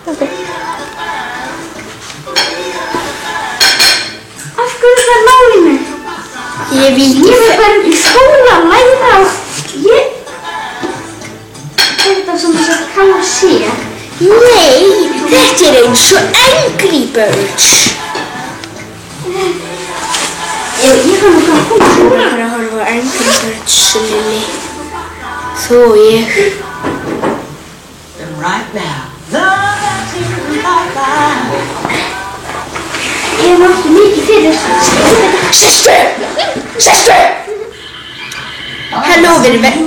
Okay. Af hverju það málinu? Ég vil bara í skóla að læra og þetta sem þess að kanna sér. Nei, þetta eins og Angry Birds. Ég kann nú bara koma Ég er að horfa á Angry Birds, Lili. Þú og ég. Right now. Ég nátti mikið fyrir Sestu! Halló, verið vel.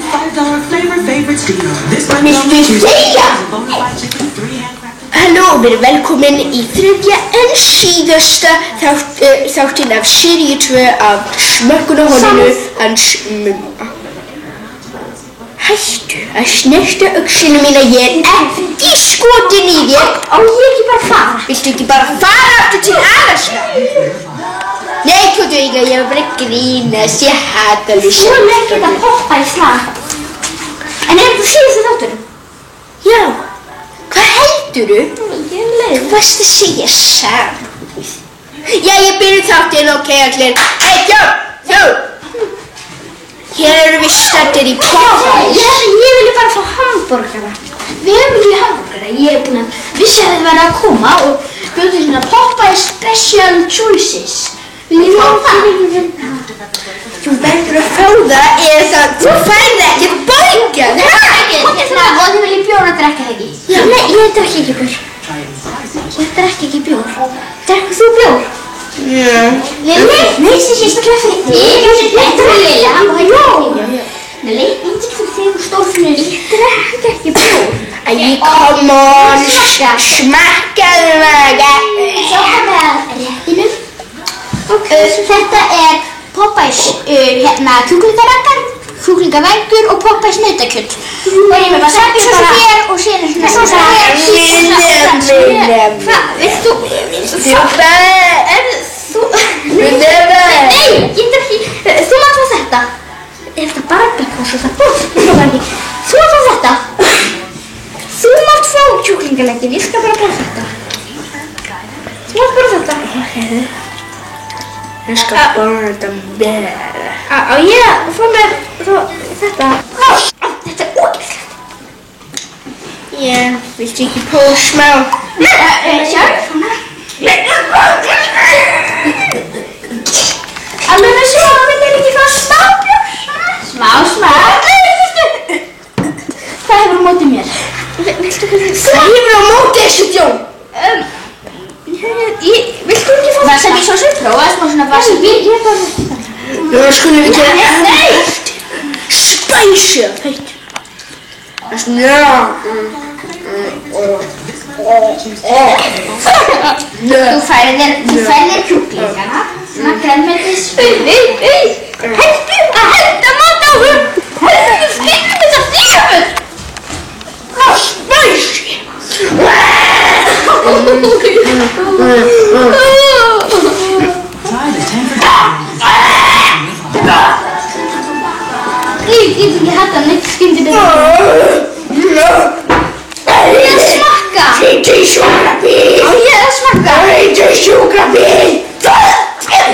Halló, verið velkomin í þriðja en síðasta þáttinn af seríu 2 af Smökkunarhorninu hans mumma. Hættu að snerta öxina mína, ég er ekki skotin í þér. Á ég ekki bara fara? Viltu ekki bara fara aftur til Alaska? Nei, hvað ég var bara að grínast, ég hata Lisa. Svona ekkert að poppa í slag. En þú síðustu þáttunum? Já, hvað heldurðu? Ég er leið. Þú varst að segja saman. Já, ég byrju þáttinn, ok, allir. Hey, þú! Hér eru við stættir í Popeyes. Ég vilja bara fá hamborgara. Við höfum ekki hamborgara. Ég er búin að vissi að þið verða að koma og bjóðu svona Popeyes Special Choices. Vil ég fá það? Þú verður að fá það eða þú færð ekkert borga. Nei, það er ekki. Og þið viljið bjór að drekka það ekki? Já. Nei, ég drekki ekki bjór. Ég drekki ekki bjór. Drekku þú bjór? Já. Lili? Nei, sérstaklega fyrir þig. Þetta er Lili, hann var hægt ekki bjór. Lili, ekki fyrir þig og stórfinnur. Ég drekki ekki bjór. Come on, smakkaðu maga. Sjá það með réttinum. Þetta er Popeyes kjúklingavængur og Popeyes nautakjöt. Og ég með bara sækja svo hér og síðan er svona Hvað, vilt þú? Nei, ég drekki. Þú mátt fá þetta. Er þetta barbecue svo það bort? Þú mátt fá þetta. Þú mátt fá kjúklingaleggjum, ég skal bara fá þetta. Þú mátt bara þetta. Ég skal bara þetta vel. Á ég að fá mér þetta. Þetta er ógeðslegt. Já, viltu ekki prófa smá? Sjáðu svona. Alveg með svo, vil ég ekki fá smá bjór? Smá. Hvað hefur á móti mér? Viltu hvað þetta? Hvað hefur á móti þessu djón? Viltu ekki fá wasabi sósu? Prófaðu smá svona wasabi. Ég bara... Já, skulum við gera Nei! Spicy af heitt. Já. Þú færðir kjúklingana. Svona grænmetis. Hættu að henda mat á hún! Hættu að skilja þessa þýjafur! Spicy. Ég get ekki hægt að neitt skildi betur. Ég að smakka! Þetta er sjúkrabíl. Á ég að smakka? Þetta er sjúkrabíl. Er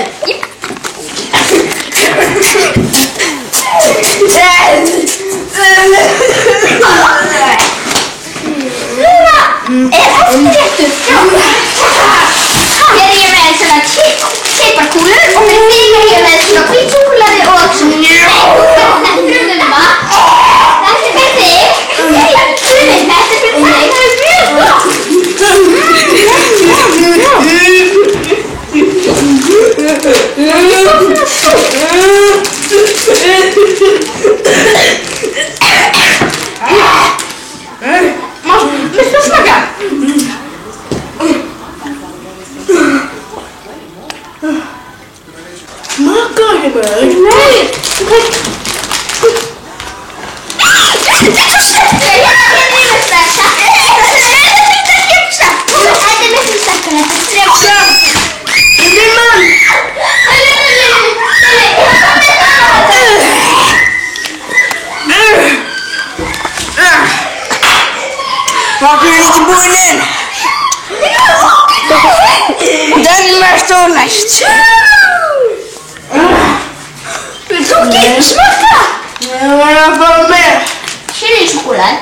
eftirréttur? Hér er ég með svona piparkúlur og með þig er ég með svona hvít súkkulaði og svona þetta er fyrir þig. Þetta er fyrir þig. Viltu smaka? Smakar eitthvað? Nei! Hvað er ekki búinn inn? Danmark og næst. Við tók ekki smakka. Ég var að fá meira. Chili-súkkulaði.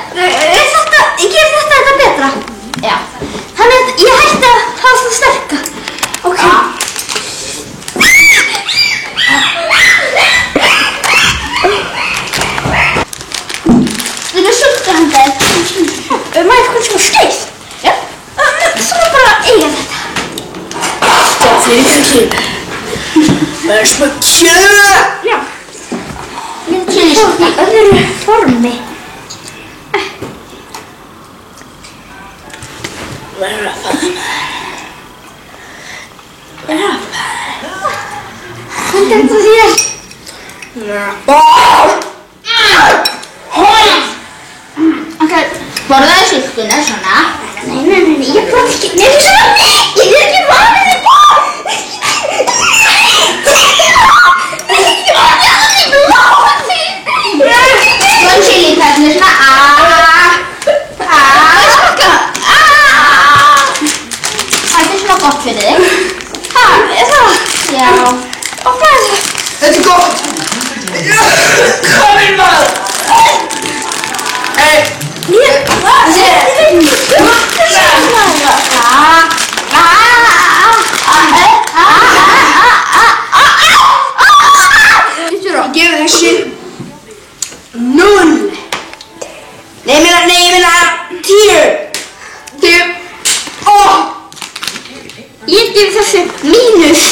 Gerir þetta betra? Já. Þannig að ég hætti að hafa það sterka. Ok. Þetta er sultuhandaðið. Maður eitthvað svona skeið. Já. Svona bara eiga þetta. Það fyrir kjöld. Það er smá kjöld. Já. Chili-súkkulaði í öðru formi. Verður að faðma. Verður að faðma. Hvað er þetta þér? Ok, borðaðu sultuna svona. Nei, ég borði ekki. Nei, svona. Ég er ekki vanið í borð. Svona chili-pepper svona. Þetta er svona gott fyrir þig. Er það? Já. Og hvað er það? Þetta er gott. Komin maður. Ég gef þessi 0. Nei, meina 10. 10. Ég gef þessu -10.